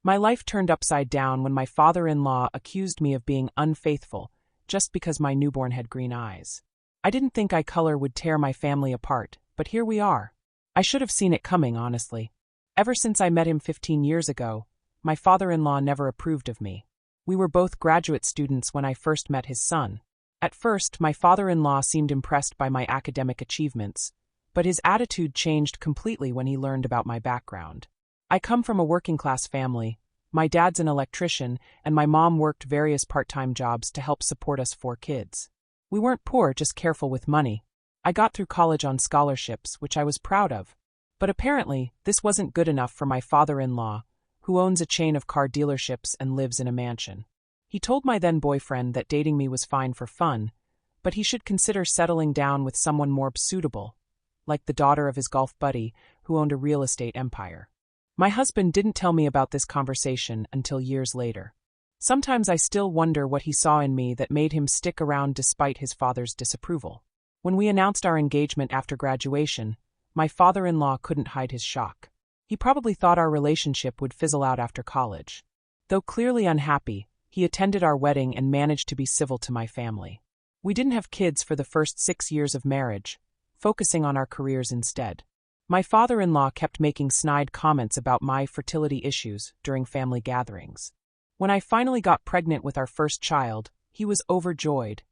My life turned upside down when my father-in-law accused me of being unfaithful just because my newborn had green eyes. I didn't think eye color would tear my family apart, but here we are. I should have seen it coming, honestly. Ever since I met him 15 years ago, my father-in-law never approved of me. We were both graduate students when I first met his son. At first, my father-in-law seemed impressed by my academic achievements, but his attitude changed completely when he learned about my background. I come from a working-class family. My dad's an electrician, and my mom worked various part-time jobs to help support us 4 kids. We weren't poor, just careful with money. I got through college on scholarships, which I was proud of. But apparently, this wasn't good enough for my father-in-law, who owns a chain of car dealerships and lives in a mansion. He told my then-boyfriend that dating me was fine for fun, but he should consider settling down with someone more suitable, like the daughter of his golf buddy, who owned a real estate empire. My husband didn't tell me about this conversation until years later. Sometimes I still wonder what he saw in me that made him stick around despite his father's disapproval. When we announced our engagement after graduation, my father-in-law couldn't hide his shock. He probably thought our relationship would fizzle out after college. Though clearly unhappy, he attended our wedding and managed to be civil to my family. We didn't have kids for the first 6 years of marriage, focusing on our careers instead. My father-in-law kept making snide comments about my fertility issues during family gatherings. When I finally got pregnant with our first child, he was overjoyed,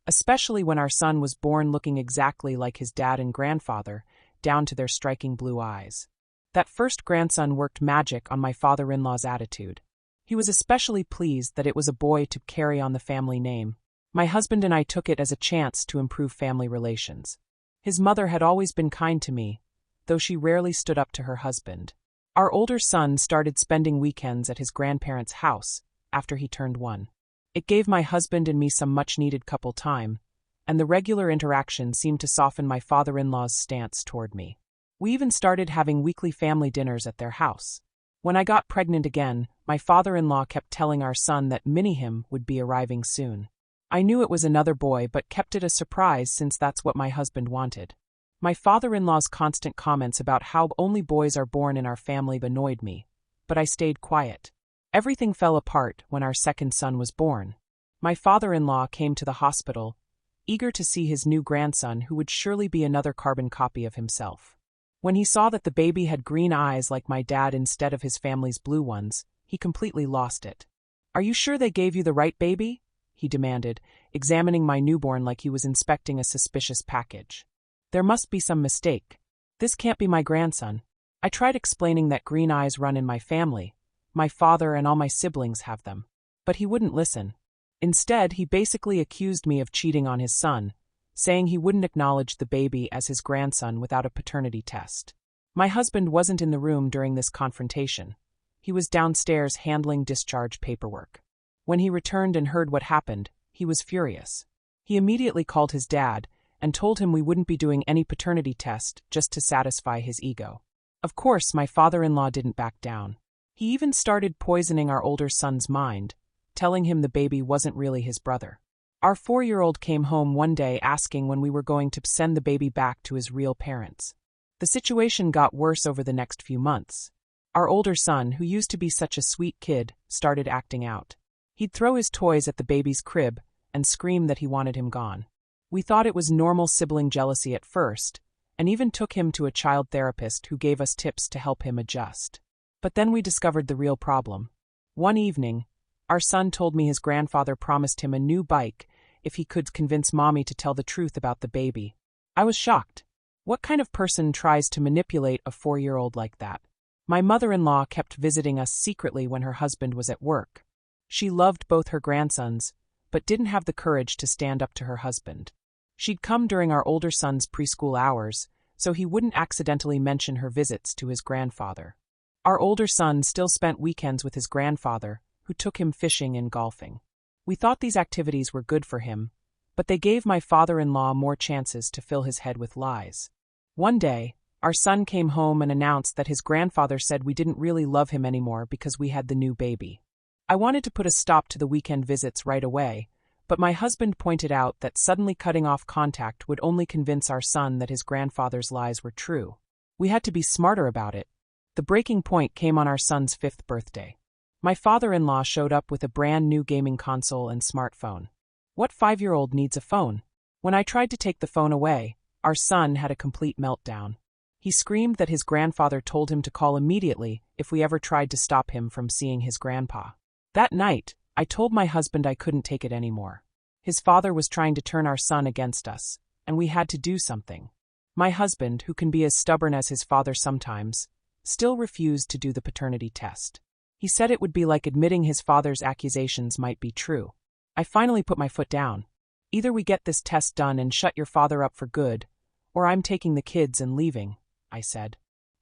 especially when our son was born looking exactly like his dad and grandfather, down to their striking blue eyes. That first grandson worked magic on my father-in-law's attitude. He was especially pleased that it was a boy to carry on the family name. My husband and I took it as a chance to improve family relations. His mother had always been kind to me, though she rarely stood up to her husband. Our older son started spending weekends at his grandparents' house after he turned 1. It gave my husband and me some much-needed couple time, and the regular interaction seemed to soften my father-in-law's stance toward me. We even started having weekly family dinners at their house. When I got pregnant again, my father-in-law kept telling our son that Mini-him would be arriving soon. I knew it was another boy but kept it a surprise since that's what my husband wanted. My father-in-law's constant comments about how only boys are born in our family annoyed me, but I stayed quiet. Everything fell apart when our second son was born. My father-in-law came to the hospital, eager to see his new grandson who would surely be another carbon copy of himself. When he saw that the baby had green eyes like my dad instead of his family's blue ones, he completely lost it. "Are you sure they gave you the right baby?" he demanded, examining my newborn like he was inspecting a suspicious package. "There must be some mistake. This can't be my grandson." I tried explaining that green eyes run in my family. My father and all my siblings have them. But he wouldn't listen. Instead, he basically accused me of cheating on his son, saying he wouldn't acknowledge the baby as his grandson without a paternity test. My husband wasn't in the room during this confrontation. He was downstairs handling discharge paperwork. When he returned and heard what happened, he was furious. He immediately called his dad and told him we wouldn't be doing any paternity test just to satisfy his ego. Of course, my father-in-law didn't back down. He even started poisoning our older son's mind, telling him the baby wasn't really his brother. Our 4-year-old came home one day asking when we were going to send the baby back to his real parents. The situation got worse over the next few months. Our older son, who used to be such a sweet kid, started acting out. He'd throw his toys at the baby's crib and scream that he wanted him gone. We thought it was normal sibling jealousy at first, and even took him to a child therapist who gave us tips to help him adjust. But then we discovered the real problem. One evening, our son told me his grandfather promised him a new bike if he could convince mommy to tell the truth about the baby. I was shocked. What kind of person tries to manipulate a 4-year-old like that? My mother-in-law kept visiting us secretly when her husband was at work. She loved both her grandsons, but didn't have the courage to stand up to her husband. She'd come during our older son's preschool hours, so he wouldn't accidentally mention her visits to his grandfather. Our older son still spent weekends with his grandfather, who took him fishing and golfing. We thought these activities were good for him, but they gave my father-in-law more chances to fill his head with lies. One day, our son came home and announced that his grandfather said we didn't really love him anymore because we had the new baby. I wanted to put a stop to the weekend visits right away, but my husband pointed out that suddenly cutting off contact would only convince our son that his grandfather's lies were true. We had to be smarter about it. The breaking point came on our son's 5th birthday. My father-in-law showed up with a brand new gaming console and smartphone. What 5-year-old needs a phone? When I tried to take the phone away, our son had a complete meltdown. He screamed that his grandfather told him to call immediately if we ever tried to stop him from seeing his grandpa. That night, I told my husband I couldn't take it anymore. His father was trying to turn our son against us, and we had to do something. My husband, who can be as stubborn as his father sometimes, still refused to do the paternity test. He said it would be like admitting his father's accusations might be true. I finally put my foot down. Either we get this test done and shut your father up for good, or I'm taking the kids and leaving, I said.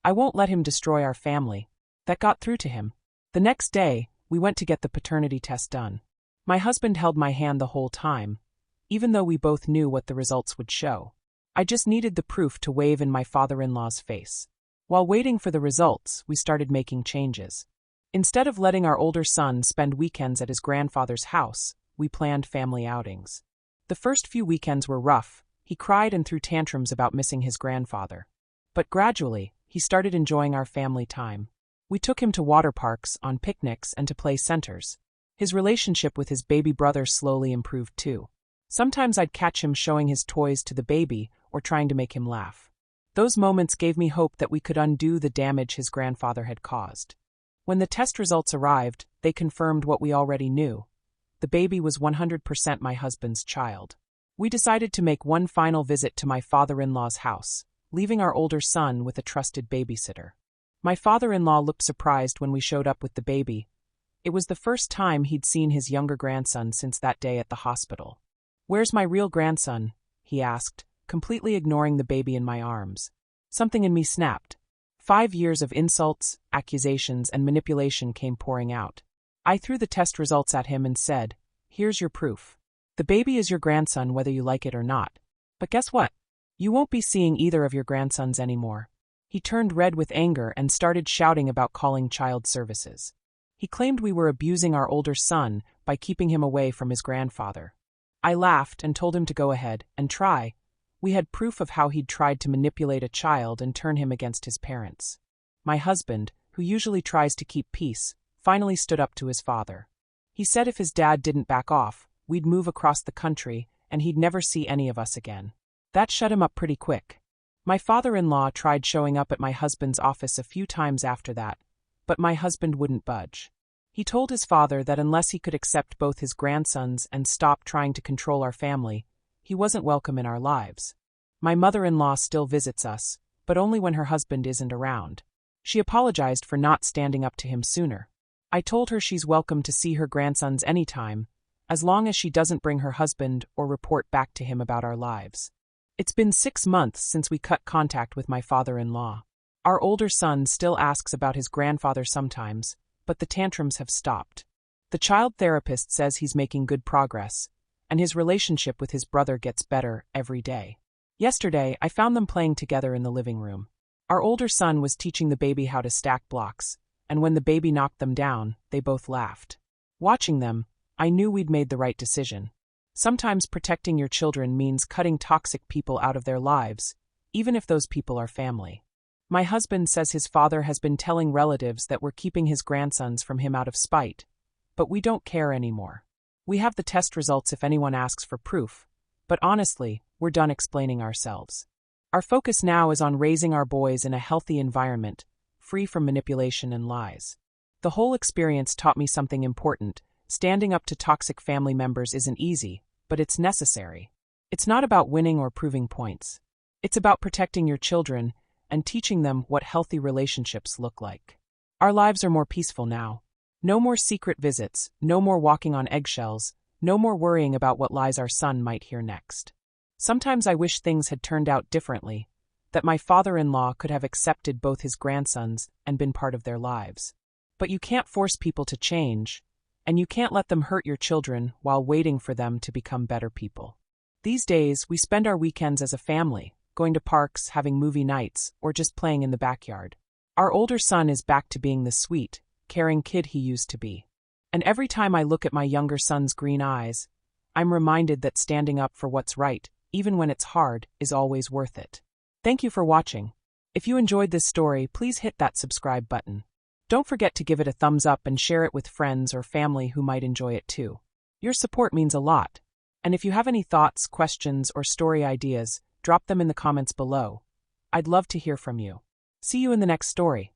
I won't let him destroy our family. That got through to him. The next day, we went to get the paternity test done. My husband held my hand the whole time, even though we both knew what the results would show. I just needed the proof to wave in my father-in-law's face. While waiting for the results, we started making changes. Instead of letting our older son spend weekends at his grandfather's house, we planned family outings. The first few weekends were rough. He cried and threw tantrums about missing his grandfather. But gradually, he started enjoying our family time. We took him to water parks, on picnics, and to play centers. His relationship with his baby brother slowly improved too. Sometimes I'd catch him showing his toys to the baby or trying to make him laugh. Those moments gave me hope that we could undo the damage his grandfather had caused. When the test results arrived, they confirmed what we already knew. The baby was 100% my husband's child. We decided to make one final visit to my father-in-law's house, leaving our older son with a trusted babysitter. My father-in-law looked surprised when we showed up with the baby. It was the first time he'd seen his younger grandson since that day at the hospital. "Where's my real grandson?" he asked, completely ignoring the baby in my arms. Something in me snapped. 5 years of insults, accusations, and manipulation came pouring out. I threw the test results at him and said, "Here's your proof. The baby is your grandson whether you like it or not. But guess what? You won't be seeing either of your grandsons anymore." He turned red with anger and started shouting about calling child services. He claimed we were abusing our older son by keeping him away from his grandfather. I laughed and told him to go ahead and try. We had proof of how he'd tried to manipulate a child and turn him against his parents. My husband, who usually tries to keep peace, finally stood up to his father. He said if his dad didn't back off, we'd move across the country and he'd never see any of us again. That shut him up pretty quick. My father-in-law tried showing up at my husband's office a few times after that, but my husband wouldn't budge. He told his father that unless he could accept both his grandsons and stop trying to control our family, he wasn't welcome in our lives. My mother-in-law still visits us, but only when her husband isn't around. She apologized for not standing up to him sooner. I told her she's welcome to see her grandsons anytime, as long as she doesn't bring her husband or report back to him about our lives. It's been 6 months since we cut contact with my father-in-law. Our older son still asks about his grandfather sometimes, but the tantrums have stopped. The child therapist says he's making good progress, and his relationship with his brother gets better every day. Yesterday, I found them playing together in the living room. Our older son was teaching the baby how to stack blocks, and when the baby knocked them down, they both laughed. Watching them, I knew we'd made the right decision. Sometimes protecting your children means cutting toxic people out of their lives, even if those people are family. My husband says his father has been telling relatives that we're keeping his grandsons from him out of spite, but we don't care anymore. We have the test results if anyone asks for proof, but honestly, we're done explaining ourselves. Our focus now is on raising our boys in a healthy environment, free from manipulation and lies. The whole experience taught me something important. Standing up to toxic family members isn't easy, but it's necessary. It's not about winning or proving points. It's about protecting your children and teaching them what healthy relationships look like. Our lives are more peaceful now. No more secret visits, no more walking on eggshells, no more worrying about what lies our son might hear next. Sometimes I wish things had turned out differently, that my father-in-law could have accepted both his grandsons and been part of their lives. But you can't force people to change, and you can't let them hurt your children while waiting for them to become better people. These days, we spend our weekends as a family, going to parks, having movie nights, or just playing in the backyard. Our older son is back to being the sweet, caring kid he used to be. And every time I look at my younger son's green eyes, I'm reminded that standing up for what's right, even when it's hard, is always worth it. Thank you for watching. If you enjoyed this story, please hit that subscribe button. Don't forget to give it a thumbs up and share it with friends or family who might enjoy it too. Your support means a lot. And if you have any thoughts, questions, or story ideas, drop them in the comments below. I'd love to hear from you. See you in the next story.